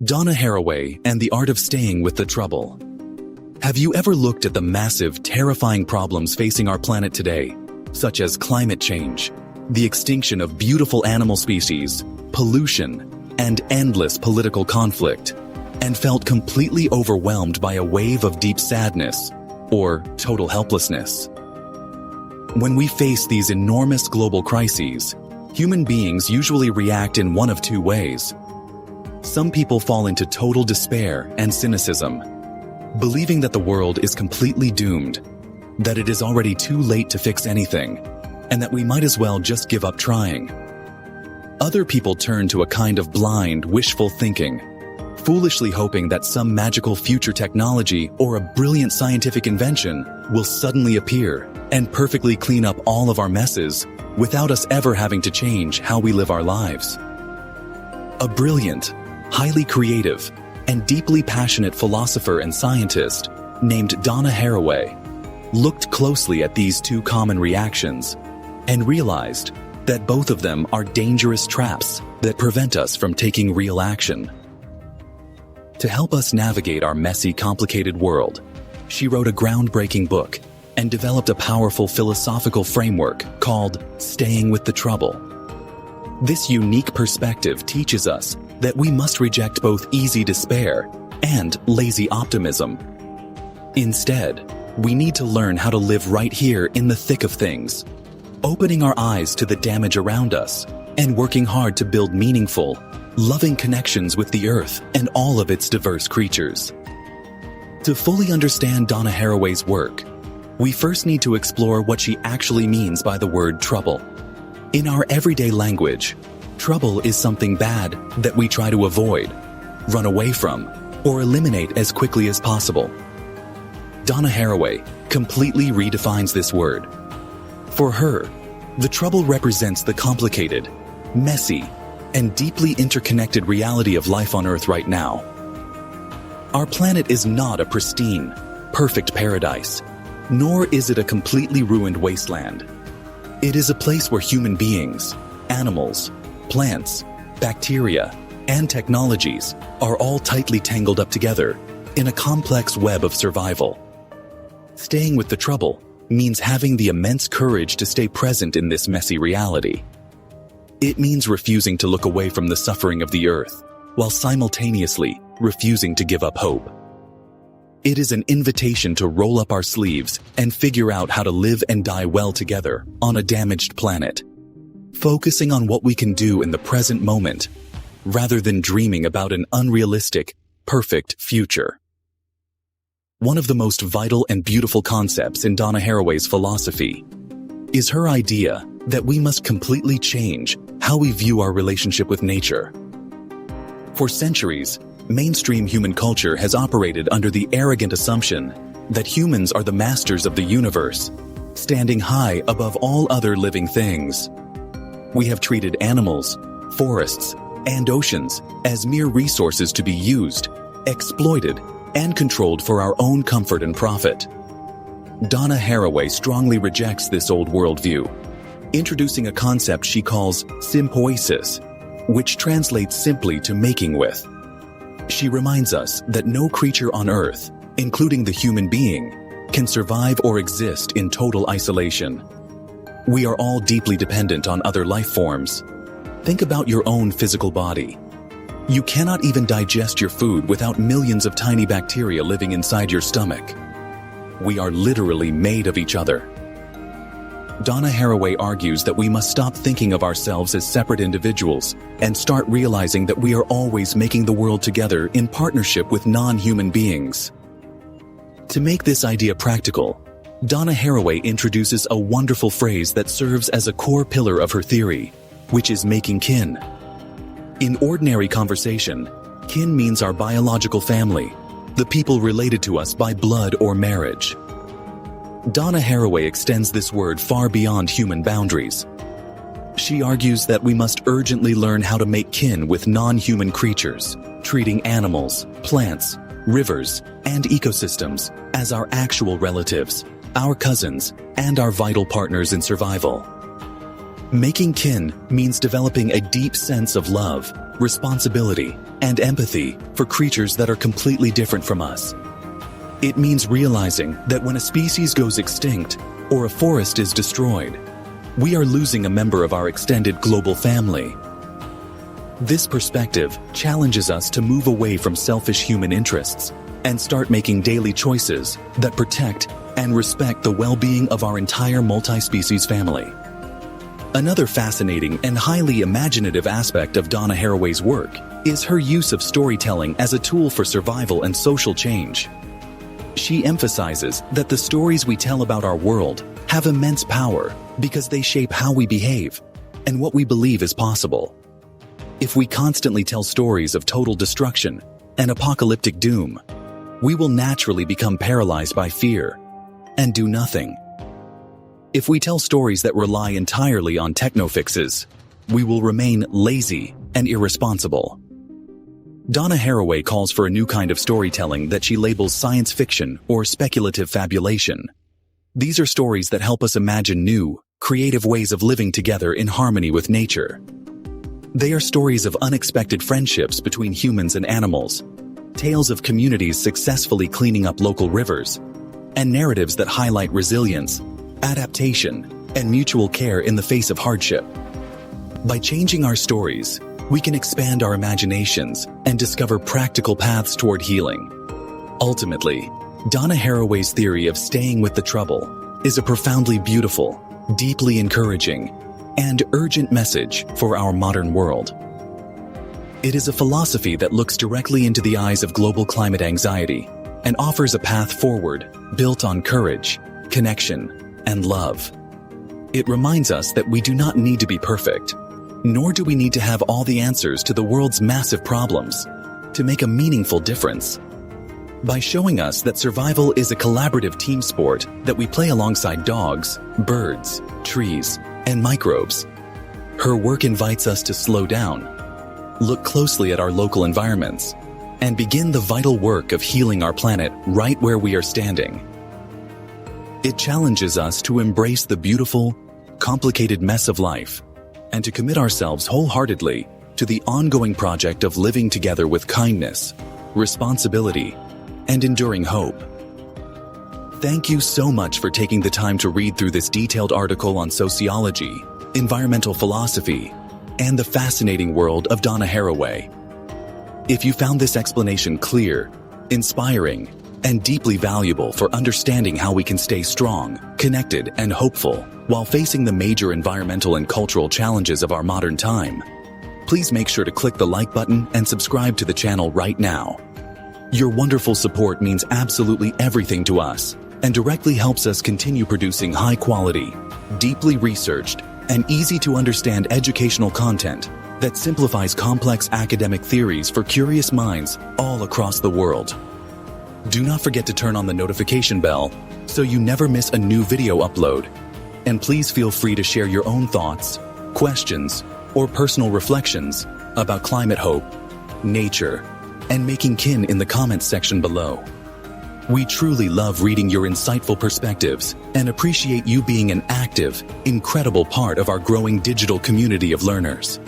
Donna Haraway and the Art of Staying with the Trouble. Have you ever looked at the massive, terrifying problems facing our planet today, such as climate change, the extinction of beautiful animal species, pollution, and endless political conflict, and felt completely overwhelmed by a wave of deep sadness or total helplessness? When we face these enormous global crises, human beings usually react in one of two ways. Some people fall into total despair and cynicism, believing that the world is completely doomed, that it is already too late to fix anything, and that we might as well just give up trying. Other people turn to a kind of blind, wishful thinking, foolishly hoping that some magical future technology or a brilliant scientific invention will suddenly appear and perfectly clean up all of our messes without us ever having to change how we live our lives. A brilliant, highly creative, and deeply passionate philosopher and scientist named Donna Haraway looked closely at these two common reactions and realized that both of them are dangerous traps that prevent us from taking real action. To help us navigate our messy, complicated world, she wrote a groundbreaking book and developed a powerful philosophical framework called Staying with the Trouble. This unique perspective teaches us that we must reject both easy despair and lazy optimism. Instead, we need to learn how to live right here in the thick of things, opening our eyes to the damage around us and working hard to build meaningful, loving connections with the earth and all of its diverse creatures. To fully understand Donna Haraway's work, we first need to explore what she actually means by the word trouble. In our everyday language, trouble is something bad that we try to avoid, run away from, or eliminate as quickly as possible. Donna Haraway completely redefines this word. For her, the trouble represents the complicated, messy, and deeply interconnected reality of life on Earth right now. Our planet is not a pristine, perfect paradise, nor is it a completely ruined wasteland. It is a place where human beings, animals, plants, bacteria, and technologies are all tightly tangled up together in a complex web of survival. Staying with the trouble means having the immense courage to stay present in this messy reality. It means refusing to look away from the suffering of the earth, while simultaneously refusing to give up hope. It is an invitation to roll up our sleeves and figure out how to live and die well together on a damaged planet, focusing on what we can do in the present moment, rather than dreaming about an unrealistic, perfect future. One of the most vital and beautiful concepts in Donna Haraway's philosophy is her idea that we must completely change how we view our relationship with nature. For centuries, mainstream human culture has operated under the arrogant assumption that humans are the masters of the universe, standing high above all other living things. We have treated animals, forests, and oceans as mere resources to be used, exploited, and controlled for our own comfort and profit. Donna Haraway strongly rejects this old worldview, introducing a concept she calls symbiosis, which translates simply to making with. She reminds us that no creature on Earth, including the human being, can survive or exist in total isolation. We are all deeply dependent on other life forms. Think about your own physical body. You cannot even digest your food without millions of tiny bacteria living inside your stomach. We are literally made of each other. Donna Haraway argues that we must stop thinking of ourselves as separate individuals and start realizing that we are always making the world together in partnership with non-human beings. To make this idea practical, Donna Haraway introduces a wonderful phrase that serves as a core pillar of her theory, which is making kin. In ordinary conversation, kin means our biological family, the people related to us by blood or marriage. Donna Haraway extends this word far beyond human boundaries. She argues that we must urgently learn how to make kin with non-human creatures, treating animals, plants, rivers, and ecosystems as our actual relatives, our cousins, and our vital partners in survival. Making kin means developing a deep sense of love, responsibility, and empathy for creatures that are completely different from us. It means realizing that when a species goes extinct or a forest is destroyed, we are losing a member of our extended global family. This perspective challenges us to move away from selfish human interests and start making daily choices that protect and respect the well-being of our entire multi-species family. Another fascinating and highly imaginative aspect of Donna Haraway's work is her use of storytelling as a tool for survival and social change. She emphasizes that the stories we tell about our world have immense power because they shape how we behave and what we believe is possible. If we constantly tell stories of total destruction and apocalyptic doom, we will naturally become paralyzed by fear and do nothing. If we tell stories that rely entirely on techno-fixes, we will remain lazy and irresponsible. Donna Haraway calls for a new kind of storytelling that she labels science fiction or speculative fabulation. These are stories that help us imagine new, creative ways of living together in harmony with nature. They are stories of unexpected friendships between humans and animals, tales of communities successfully cleaning up local rivers, and narratives that highlight resilience, adaptation, and mutual care in the face of hardship. By changing our stories, we can expand our imaginations and discover practical paths toward healing. Ultimately, Donna Haraway's theory of staying with the trouble is a profoundly beautiful, deeply encouraging, and urgent message for our modern world. It is a philosophy that looks directly into the eyes of global climate anxiety and offers a path forward built on courage, connection, and love. It reminds us that we do not need to be perfect, nor do we need to have all the answers to the world's massive problems to make a meaningful difference. By showing us that survival is a collaborative team sport that we play alongside dogs, birds, trees, and microbes, her work invites us to slow down, look closely at our local environments, and begin the vital work of healing our planet right where we are standing. It challenges us to embrace the beautiful, complicated mess of life and to commit ourselves wholeheartedly to the ongoing project of living together with kindness, responsibility, and enduring hope. Thank you so much for taking the time to read through this detailed article on sociology, environmental philosophy, and the fascinating world of Donna Haraway. If you found this explanation clear, inspiring, and deeply valuable for understanding how we can stay strong, connected, and hopeful while facing the major environmental and cultural challenges of our modern time, please make sure to click the like button and subscribe to the channel right now. Your wonderful support means absolutely everything to us and directly helps us continue producing high-quality, deeply researched, and easy-to-understand educational content that simplifies complex academic theories for curious minds all across the world. Do not forget to turn on the notification bell so you never miss a new video upload. And please feel free to share your own thoughts, questions, or personal reflections about climate hope, nature, and making kin in the comments section below. We truly love reading your insightful perspectives and appreciate you being an active, incredible part of our growing digital community of learners.